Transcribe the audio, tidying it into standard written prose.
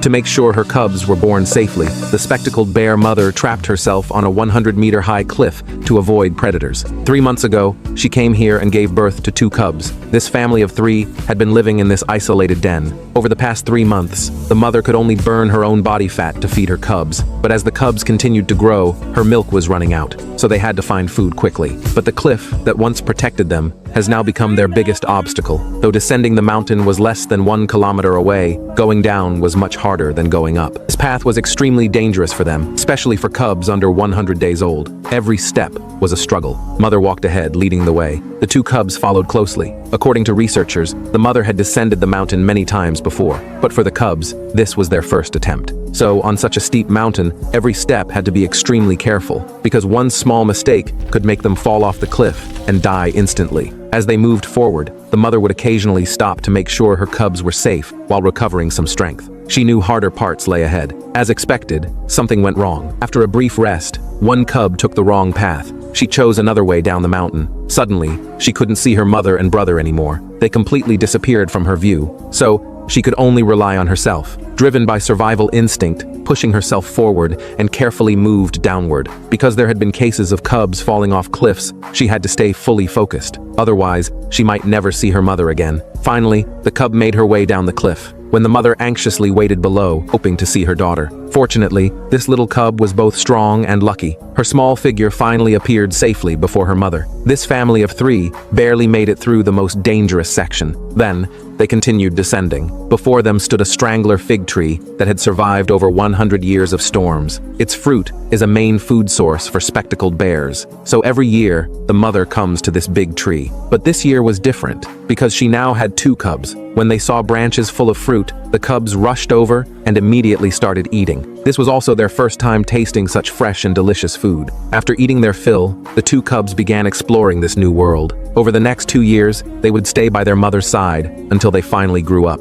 To make sure her cubs were born safely, the spectacled bear mother trapped herself on a 100-meter-high cliff to avoid predators. 3 months ago, she came here and gave birth to 2 cubs. This family of 3 had been living in this isolated den. Over the past 3 months, the mother could only burn her own body fat to feed her cubs. But as the cubs continued to grow, her milk was running out, so they had to find food quickly. But the cliff that once protected them has now become their biggest obstacle. Though descending the mountain was less than 1 kilometer away, going down was much harder than going up. This path was extremely dangerous for them, especially for cubs under 100 days old. Every step was a struggle. Mother walked ahead, leading the way. The 2 cubs followed closely. According to researchers, the mother had descended the mountain many times before, but for the cubs, this was their first attempt. So, on such a steep mountain, every step had to be extremely careful, because one small mistake could make them fall off the cliff and die instantly. As they moved forward, the mother would occasionally stop to make sure her cubs were safe while recovering some strength. She knew harder parts lay ahead. As expected, something went wrong. After a brief rest, one cub took the wrong path. She chose another way down the mountain. Suddenly, she couldn't see her mother and brother anymore. They completely disappeared from her view. So, she could only rely on herself. Driven by survival instinct, pushing herself forward and carefully moved downward. Because there had been cases of cubs falling off cliffs, she had to stay fully focused. Otherwise, she might never see her mother again. Finally, the cub made her way down the cliff, when the mother anxiously waited below, hoping to see her daughter. Fortunately, this little cub was both strong and lucky. Her small figure finally appeared safely before her mother. This family of 3 barely made it through the most dangerous section. Then, they continued descending. Before them stood a strangler fig tree that had survived over 100 years of storms. Its fruit is a main food source for spectacled bears. So every year, the mother comes to this big tree. But this year was different, because she now had 2 cubs. When they saw branches full of fruit, the cubs rushed over and immediately started eating. This was also their first time tasting such fresh and delicious food. After eating their fill, the 2 cubs began exploring this new world. Over the next 2 years, they would stay by their mother's side until they finally grew up.